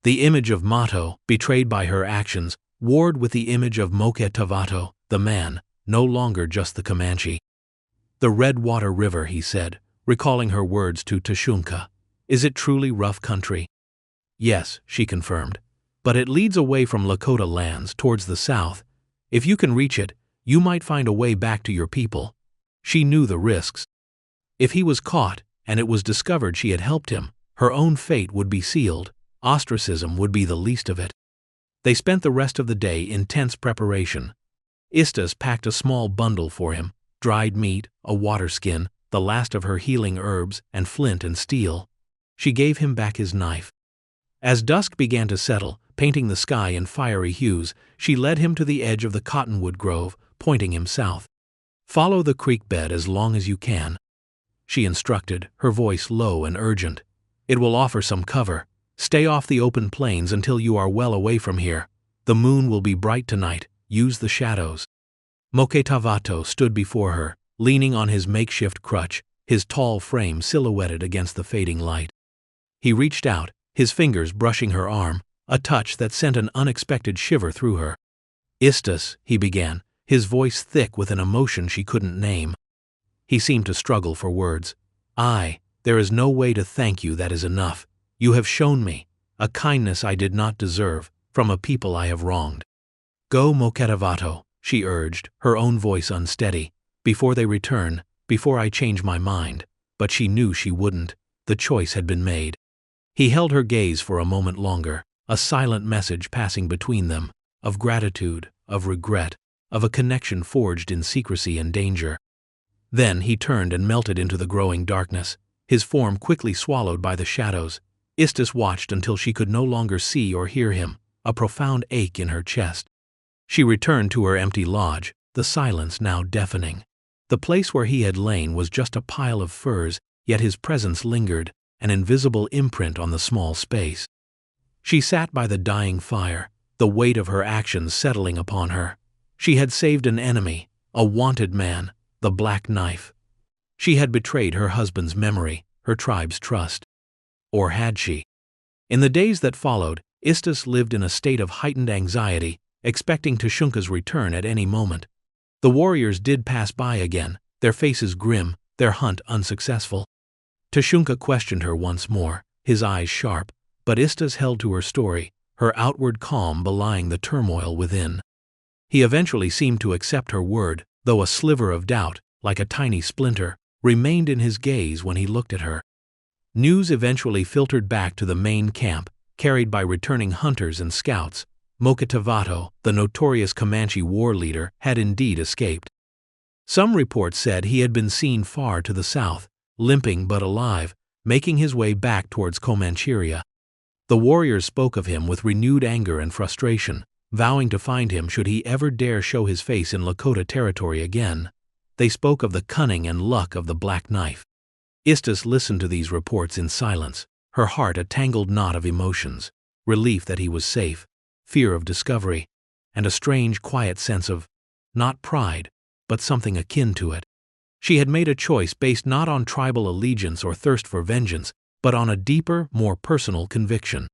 The image of Mato, betrayed by her actions, warred with the image of Mokitavato, the man, no longer just the Comanche. "The Redwater River," he said, recalling her words to Tashunka. "Is it truly rough country?" "Yes," she confirmed, "but it leads away from Lakota lands towards the south. If you can reach it, you might find a way back to your people." She knew the risks. If he was caught, and it was discovered she had helped him, her own fate would be sealed. Ostracism would be the least of it. They spent the rest of the day in tense preparation. Istis packed a small bundle for him, dried meat, a water skin, the last of her healing herbs, and flint and steel. She gave him back his knife. As dusk began to settle, painting the sky in fiery hues, she led him to the edge of the cottonwood grove, pointing him south. "Follow the creek bed as long as you can," she instructed, her voice low and urgent. "It will offer some cover. Stay off the open plains until you are well away from here. The moon will be bright tonight. Use the shadows." Mokitavato stood before her, leaning on his makeshift crutch, his tall frame silhouetted against the fading light. He reached out, his fingers brushing her arm, a touch that sent an unexpected shiver through her. "Istis," he began, his voice thick with an emotion she couldn't name. He seemed to struggle for words. There is no way to thank you that is enough. You have shown me a kindness I did not deserve, from a people I have wronged." "Go, Mokitavato," she urged, her own voice unsteady. "Before they return, before I change my mind." But she knew she wouldn't. The choice had been made. He held her gaze for a moment longer, a silent message passing between them, of gratitude, of regret, of a connection forged in secrecy and danger. Then he turned and melted into the growing darkness, his form quickly swallowed by the shadows. Istis watched until she could no longer see or hear him, a profound ache in her chest. She returned to her empty lodge, the silence now deafening. The place where he had lain was just a pile of furs, yet his presence lingered, an invisible imprint on the small space. She sat by the dying fire, the weight of her actions settling upon her. She had saved an enemy, a wanted man, the Black Knife. She had betrayed her husband's memory, her tribe's trust. Or had she? In the days that followed, Istis lived in a state of heightened anxiety, expecting Tashunka's return at any moment. The warriors did pass by again, their faces grim, their hunt unsuccessful. Tashunka questioned her once more, his eyes sharp, but Istis held to her story, her outward calm belying the turmoil within. He eventually seemed to accept her word, though a sliver of doubt, like a tiny splinter, remained in his gaze when he looked at her. News eventually filtered back to the main camp, carried by returning hunters and scouts. Mokitavato, the notorious Comanche war leader, had indeed escaped. Some reports said he had been seen far to the south, limping but alive, making his way back towards Comancheria. The warriors spoke of him with renewed anger and frustration, vowing to find him should he ever dare show his face in Lakota territory again. They spoke of the cunning and luck of the Black Knife. Istis listened to these reports in silence, her heart a tangled knot of emotions, relief that he was safe, fear of discovery, and a strange quiet sense of, not pride, but something akin to it. She had made a choice based not on tribal allegiance or thirst for vengeance, but on a deeper, more personal conviction.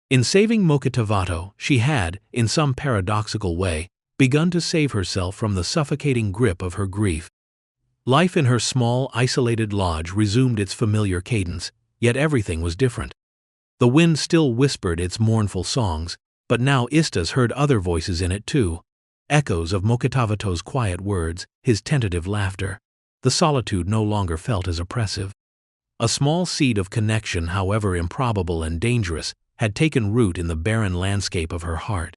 In saving Mokitavato, she had, in some paradoxical way, begun to save herself from the suffocating grip of her grief. Life in her small, isolated lodge resumed its familiar cadence, yet everything was different. The wind still whispered its mournful songs, but now Istas heard other voices in it too, echoes of Mokitavato's quiet words, his tentative laughter. The solitude no longer felt as oppressive. A small seed of connection, however improbable and dangerous, had taken root in the barren landscape of her heart.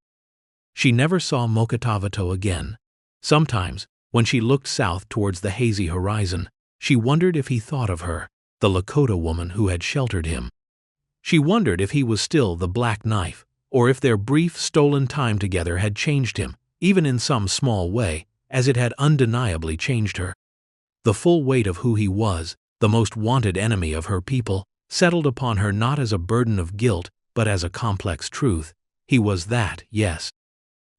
She never saw Mokitavato again. Sometimes, when she looked south towards the hazy horizon, she wondered if he thought of her, the Lakota woman who had sheltered him. She wondered if he was still the Black Knife, or if their brief, stolen time together had changed him, even in some small way, as it had undeniably changed her. The full weight of who he was, the most wanted enemy of her people, settled upon her not as a burden of guilt, but as a complex truth. He was that, yes.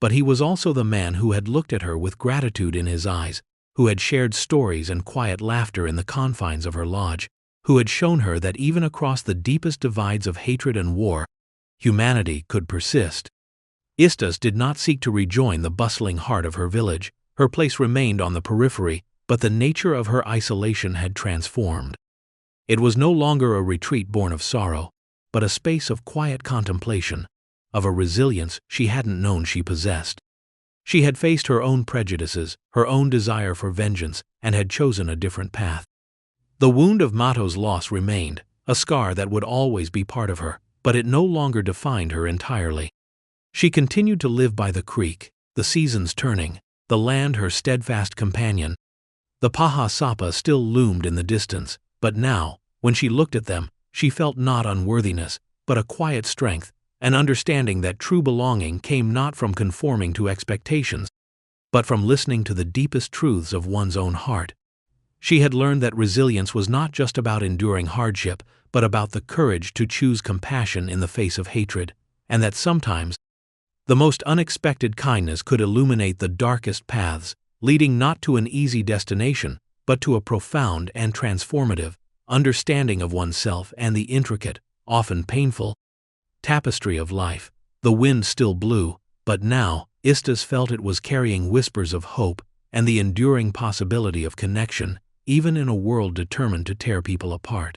But he was also the man who had looked at her with gratitude in his eyes, who had shared stories and quiet laughter in the confines of her lodge, who had shown her that even across the deepest divides of hatred and war, humanity could persist. Istas did not seek to rejoin the bustling heart of her village. Her place remained on the periphery, but the nature of her isolation had transformed. It was no longer a retreat born of sorrow, but a space of quiet contemplation, of a resilience she hadn't known she possessed. She had faced her own prejudices, her own desire for vengeance, and had chosen a different path. The wound of Mato's loss remained, a scar that would always be part of her, but it no longer defined her entirely. She continued to live by the creek, the seasons turning, the land her steadfast companion. The Paha Sapa still loomed in the distance, but now, when she looked at them, she felt not unworthiness, but a quiet strength, an understanding that true belonging came not from conforming to expectations, but from listening to the deepest truths of one's own heart. She had learned that resilience was not just about enduring hardship, but about the courage to choose compassion in the face of hatred, and that sometimes the most unexpected kindness could illuminate the darkest paths, leading not to an easy destination, but to a profound and transformative understanding of oneself and the intricate, often painful, tapestry of life. The wind still blew, but now Istas felt it was carrying whispers of hope and the enduring possibility of connection, even in a world determined to tear people apart.